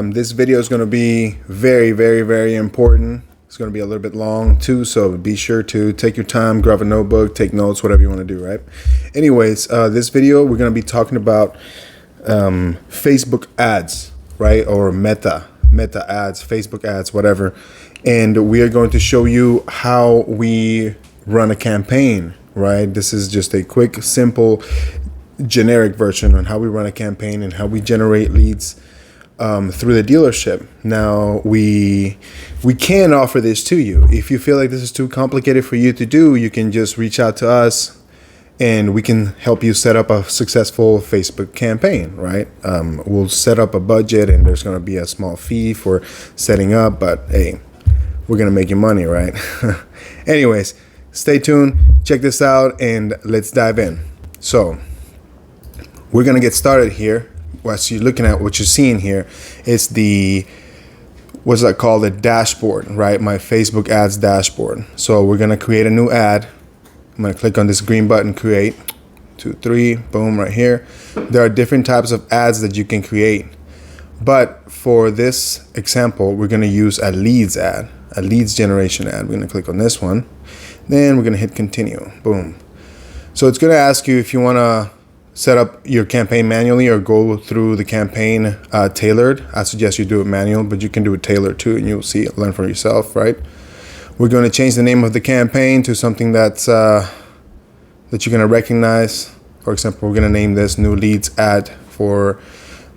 This video is going to be very important. It's going to be a little bit long too, so be sure to take your time, grab a notebook, take notes, whatever you want to do, right? Anyways, this video we're going to be talking about Facebook ads, right? Or meta ads, Facebook ads, whatever. And we are going to show you how we run a campaign, right? This is just a quick, simple, generic version on how we run a campaign and how we generate leads through the dealership. Now, we can offer this to you. If you feel like this is too complicated for you to do, you can just reach out to us and we can help you set up a successful Facebook campaign, right? We'll set up a budget and there's going to be a small fee for setting up, but hey, we're going to make you money, right? Anyways, stay tuned, check this out, and let's dive in. So we're going to get started here. What you're looking at, what you're seeing here is the, what's that called, the dashboard, right? My Facebook ads dashboard. So we're going to create a new ad. I'm going to click on this green button, create, 2, 3, boom, right here. There are different types of ads that you can create. But for this example, we're going to use a leads ad, a leads generation ad. We're going to click on this one. Then we're going to hit continue, boom. So it's going to ask you if you want to set up your campaign manually or go through the campaign tailored. I suggest you do it manual, but you can do it tailored too, and you'll see, learn for yourself, right? We're going to change the name of the campaign to something that's that you're going to recognize. For example, we're going to name this new leads ad for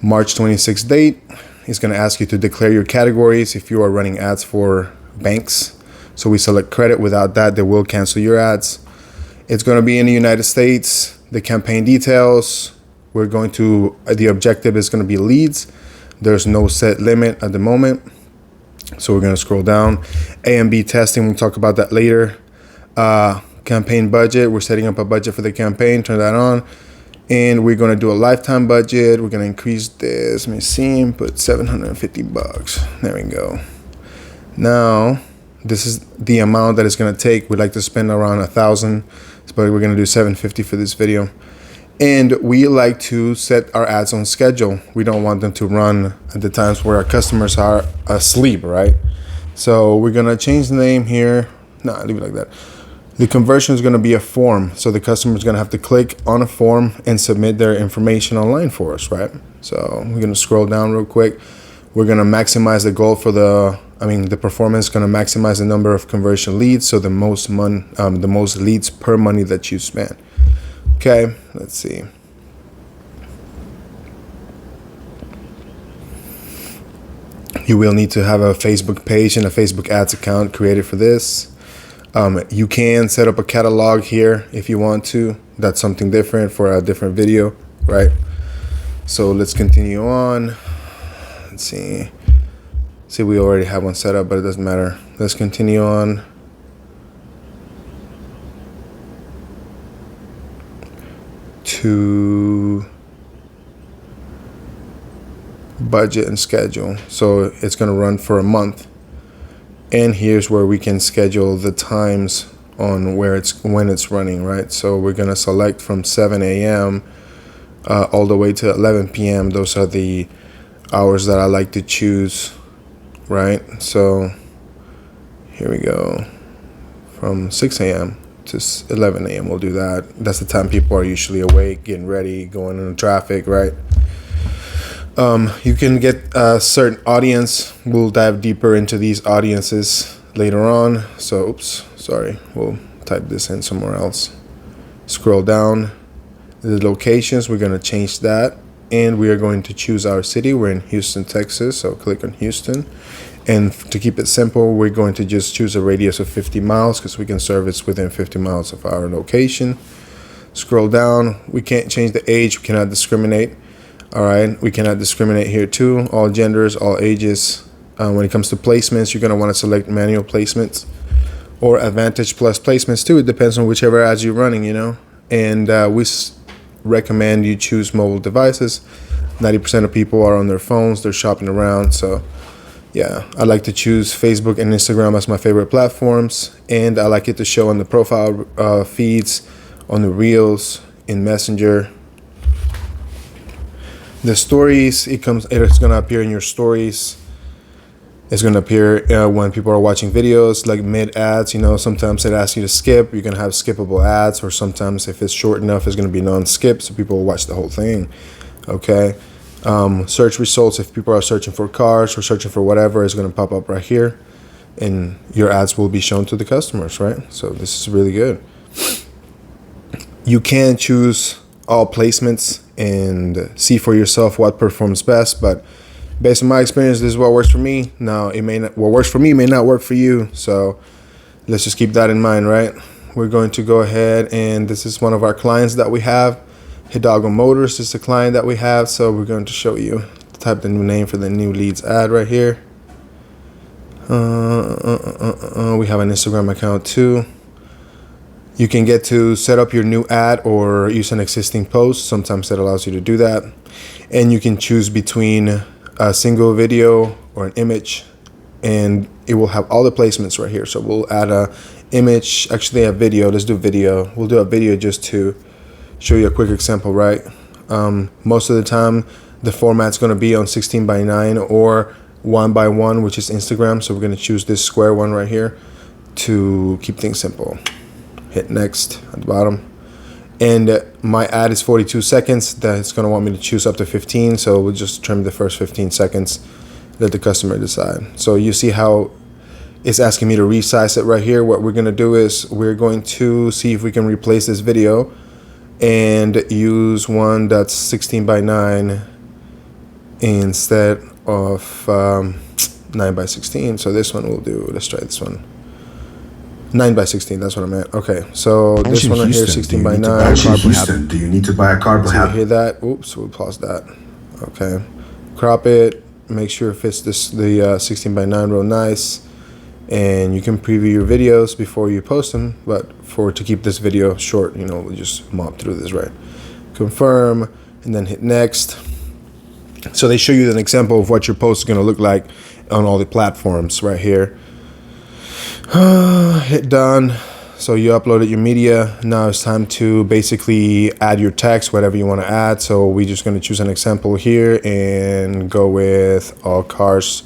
March 26th date. It's going to ask you to declare your categories if you are running ads for banks. So we select credit. Without that, they will cancel your ads. It's going to be in the United States. The campaign details, the objective is going to be leads. There's no set limit at the moment. So we're going to scroll down. A and B testing, we'll talk about that later. Campaign budget, we're setting up a budget for the campaign, turn that on. And we're going to do a lifetime budget. We're going to increase this, let me see, put $750. There we go. Now, this is the amount that it's going to take. We'd like to spend around $1,000. But we're going to do $750 for this video. And we like to set our ads on schedule. We don't want them to run at the times where our customers are asleep, right? So we're going to change the name here. No, leave it like that. The conversion is going to be a form. So the customer is going to have to click on a form and submit their information online for us, right? So we're going to scroll down real quick. We're going to maximize the goal for the performance is going to maximize the number of conversion leads, so the most leads per money that you spend. Okay, let's see. You will need to have a Facebook page and a Facebook ads account created for this. You can set up a catalog here if you want to. That's something different for a different video, right? So let's continue on. Let's see. See, we already have one set up, but it doesn't matter. Let's continue on. To budget and schedule. So it's going to run for a month. And here's where we can schedule the times on when it's running, right? So we're going to select from 7 a.m. All the way to 11 p.m. Those are the hours that I like to choose. Right, so here we go. From 6 a.m. to 11 a.m. we'll do that. That's the time people are usually awake, getting ready, going in traffic, right? You can get a certain audience. We'll dive deeper into these audiences later on. So, oops, sorry. We'll type this in somewhere else. Scroll down. The locations, we're going to change that. And we are going to choose our city. We're in Houston, Texas, so click on Houston. And to keep it simple, we're going to just choose a radius of 50 miles because we can service within 50 miles of our location. Scroll down. We can't change the age. We cannot discriminate. All right. We cannot discriminate here too. All genders, all ages. When it comes to placements, you're going to want to select manual placements or Advantage Plus placements too. It depends on whichever ads you're running, you know. And we recommend you choose mobile devices. 90% of people are on their phones, they're shopping around. So yeah, I like to choose Facebook and Instagram as my favorite platforms, and I like it to show on the profile feeds, on the reels, in Messenger. The stories, it's gonna appear in your stories. It's gonna appear when people are watching videos, like mid ads. Sometimes it asks you to skip. You can have skippable ads, or sometimes if it's short enough, it's gonna be non-skip, so people will watch the whole thing. Okay. Search results, if people are searching for cars or searching for whatever, it's gonna pop up right here, and your ads will be shown to the customers, right? So this is really good. You can choose all placements and see for yourself what performs best, but based on my experience, this is what works for me. Now, what works for me may not work for you, so let's just keep that in mind, right? We're going to go ahead, and this is one of our clients that we have. Hidalgo Motors is the client that we have, so we're going to show you. Type the new name for the new leads ad right here. We have an Instagram account too. You can get to set up your new ad or use an existing post. Sometimes it allows you to do that. And you can choose between a single video or an image, and it will have all the placements right here. So we'll add a image, actually a video. Let's do video. We'll do a video just to show you a quick example, right? Most of the time, the format's going to be on 16:9 or 1:1, which is Instagram. So we're going to choose this square one right here to keep things simple. Hit next at the bottom. And my ad is 42 seconds. That's going to want me to choose up to 15. So we'll just trim the first 15 seconds. Let the customer decide. So you see how it's asking me to resize it right here. What we're going to do is we're going to see if we can replace this video and use one that's 16:9 instead of 9:16. So this one we'll do. Let's try this one. 9:16. That's what I meant. Okay, so this one right here, 16:9. Do you need to buy a car? So you hear that? Oops, we'll pause that. Okay, crop it. Make sure it fits the 16:9 real nice. And you can preview your videos before you post them, but to keep this video short, we'll just mop through this, right? Confirm, and then hit next. So they show you an example of what your post is going to look like on all the platforms right here. Hit done. So you uploaded your media. Now it's time to basically add your text, whatever you want to add. So we're just going to choose an example here and go with all cars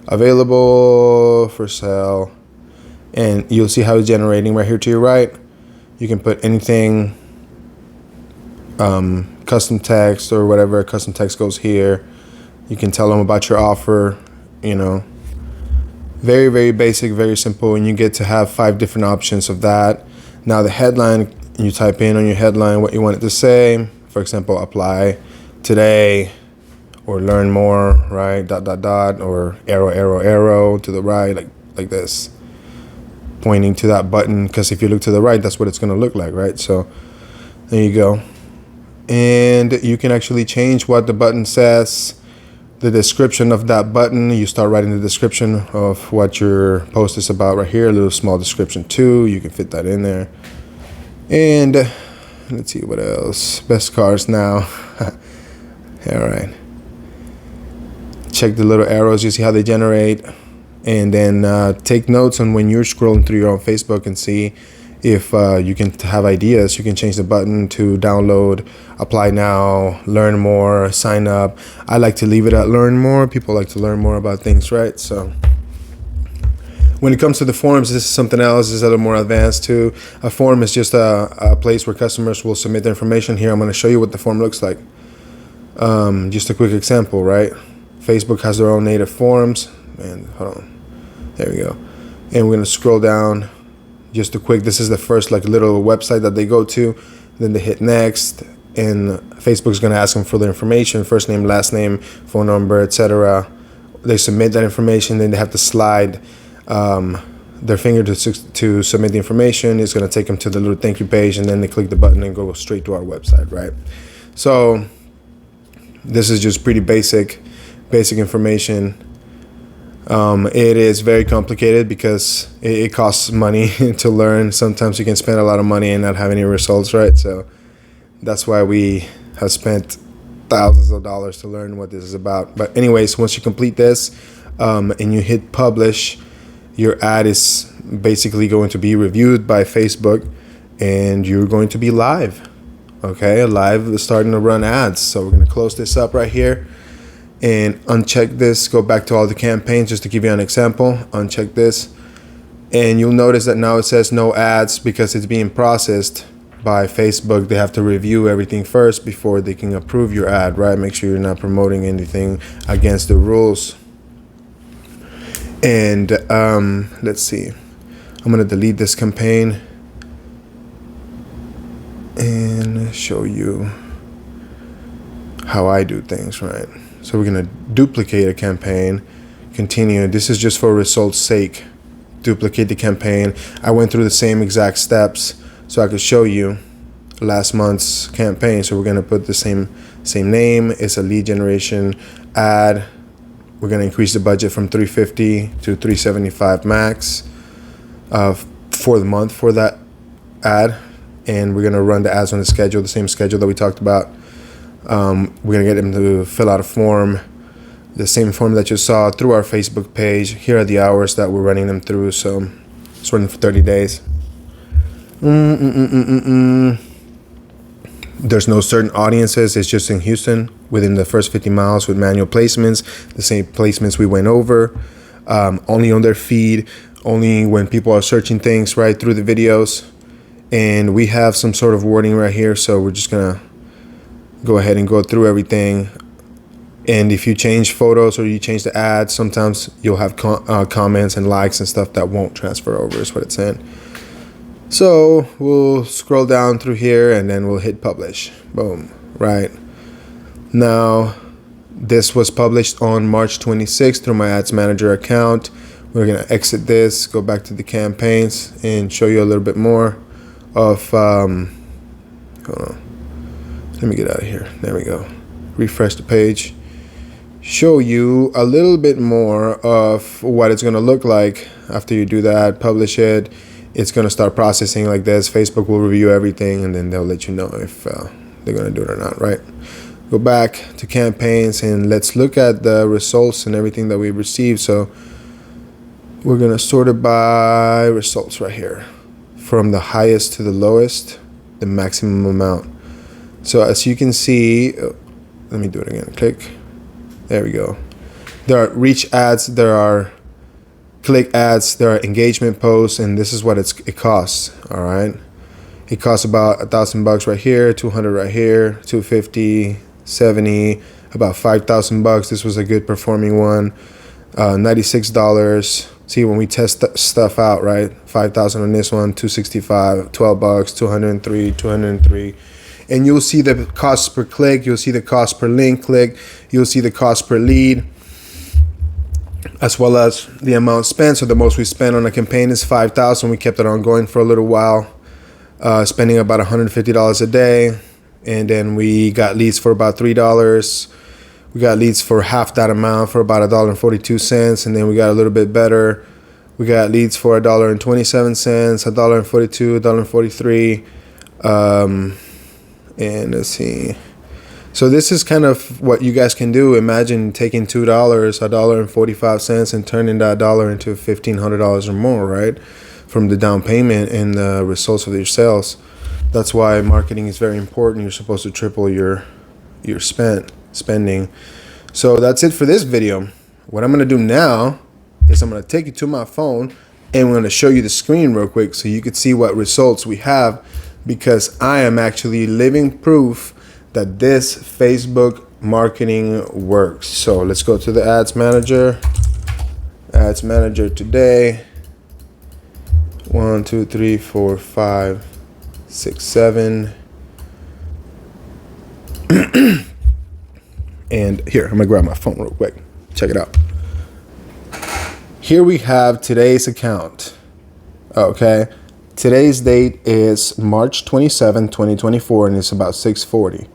available for sale, and you'll see how it's generating right here to your right. You can put anything, custom text or whatever. Custom text goes here. You can tell them about your offer. Very, very basic, very simple, and you get to have 5 different options of that. Now the headline, you type in on your headline what you want it to say. For example, apply today, or learn more, right? ... or arrow to the right, like this, pointing to that button, because if you look to the right, that's what it's going to look like, right? So there you go. And you can actually change what the button says, the description of that button. You start writing the description of what your post is about right here, a little small description too. You can fit that in there. And let's see what else. Best cars now. All right. Check the little arrows, you see how they generate, and then take notes on when you're scrolling through your own Facebook and see if you can have ideas. You can change the button to download, apply now, learn more, sign up. I like to leave it at learn more. People like to learn more about things, right? So when it comes to the forms, this is something else. This is a little more advanced too. A form is just a place where customers will submit their information. Here I'm going to show you what the form looks like. Just a quick example, right? Facebook has their own native forms, and hold on, there we go. And we're gonna scroll down just a quick. This is the first little website that they go to. Then they hit next, and Facebook's gonna ask them for their information: first name, last name, phone number, etc. They submit that information, then they have to slide their finger to submit the information. It's gonna take them to the little thank you page, and then they click the button and go straight to our website, right? So this is just pretty basic information. It is very complicated because it costs money to learn. Sometimes you can spend a lot of money and not have any results, right? So that's why we have spent thousands of dollars to learn what this is about. But anyways, once you complete this and you hit publish, your ad is basically going to be reviewed by Facebook, and you're going to be live Okay, live is starting to run ads. So we're going to close this up right here and uncheck this. Go back to all the campaigns just to give you an example. Uncheck this. And you'll notice that now it says no ads because it's being processed by Facebook. They have to review everything first before they can approve your ad, right? Make sure you're not promoting anything against the rules. And let's see. I'm going to delete this campaign and show you how I do things, right? So we're going to duplicate a campaign, continue. This is just for results sake. Duplicate the campaign. I went through the same exact steps so I could show you last month's campaign. So we're going to put the same name. It's a lead generation ad. We're going to increase the budget from $350 to $375 max for the month for that ad. And we're going to run the ads on the schedule, the same schedule that we talked about. We're going to get them to fill out a form, the same form that you saw through our Facebook page. Here are the hours that we're running them through. So it's running for 30 days. There's no certain audiences. It's just in Houston within the first 50 miles with manual placements, the same placements we went over, only on their feed, only when people are searching things right through the videos. And we have some sort of wording right here. So we're just going to go ahead and go through everything. And if you change photos or you change the ads, sometimes you'll have comments and likes and stuff that won't transfer over is what it's saying. So we'll scroll down through here and then we'll hit publish. Boom. Right. Now, this was published on March 26th through my Ads Manager account. We're going to exit this, go back to the campaigns and show you a little bit more of, hold on. Let me get out of here. There we go. Refresh the page. Show you a little bit more of what it's going to look like after you do that, publish it. It's going to start processing like this. Facebook will review everything and then they'll let you know if they're going to do it or not, right? Go back to campaigns and let's look at the results and everything that we've received. So we're going to sort it by results right here, from the highest to the lowest, the maximum amount. So as you can see, let me do it again. Click. There we go. There are reach ads, there are click ads, there are engagement posts, and this is what it costs. All right. It costs about $1,000 right here, 200 right here, 250, 70, about $5,000. This was a good performing one. $96. See, when we test stuff out, right? $5,000 on this one, 265, $12, 203, 203. And you'll see the cost per click, you'll see the cost per link click, you'll see the cost per lead, as well as the amount spent. So the most we spent on a campaign is $5,000. We kept it ongoing for a little while, spending about $150 a day. And then we got leads for about $3. We got leads for half that amount for about $1.42. And then we got a little bit better. We got leads for $1.27, $1.42, $1.43. And let's see. So this is kind of what you guys can do. Imagine taking $2, $1.45, and turning that dollar into $1,500 or more, right? From the down payment and the results of your sales. That's why marketing is very important. You're supposed to triple your spending. So that's it for this video. What I'm going to do now is I'm going to take you to my phone and I'm going to show you the screen real quick so you can see what results we have, because I am actually living proof that this Facebook marketing works. So let's go to the Ads Manager. Ads Manager today. 1, 2, 3, 4, 5, 6, 7. And here, I'm gonna grab my phone real quick. Check it out. Here we have today's account. Okay. Today's date is March 27, 2024, and it's about 6:40.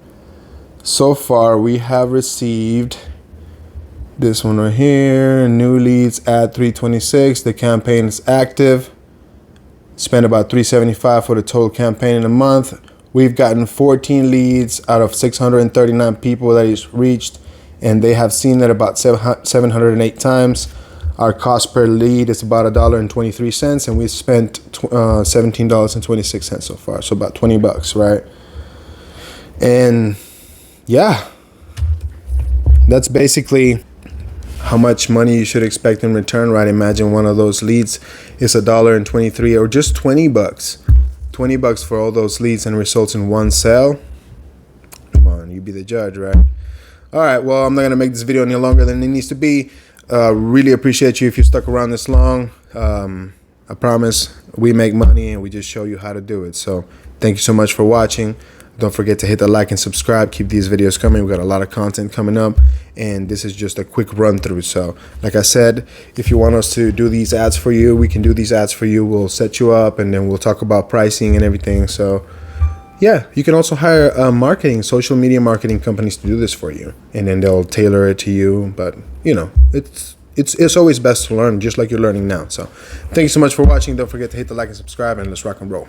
So far, we have received this one right here, new leads at 326. The campaign is active. Spent about $375 for the total campaign in a month. We've gotten 14 leads out of 639 people that he's reached, and they have seen it about 708 times. Our cost per lead is about $1.23, and we spent $17.26 so far, so about $20, right? And yeah, that's basically how much money you should expect in return, right? Imagine one of those leads is $1.23 or just 20 bucks. 20 bucks for all those leads and results in one sale. Come on, you be the judge, right? All right, well, I'm not gonna make this video any longer than it needs to be. Really appreciate you if you stuck around this long. I promise we make money and we just show you how to do it. So thank you so much for watching. Don't forget to hit the like and subscribe. Keep these videos coming. We got a lot of content coming up, and this is just a quick run through. So like I said, if you want us to do these ads for you, we can do these ads for you. We'll set you up, and then we'll talk about pricing and everything. So yeah, you can also hire social media marketing companies to do this for you, and then they'll tailor it to you. But you know, it's always best to learn, just like you're learning now. So thank you so much for watching. Don't forget to hit the like and subscribe, and let's rock and roll.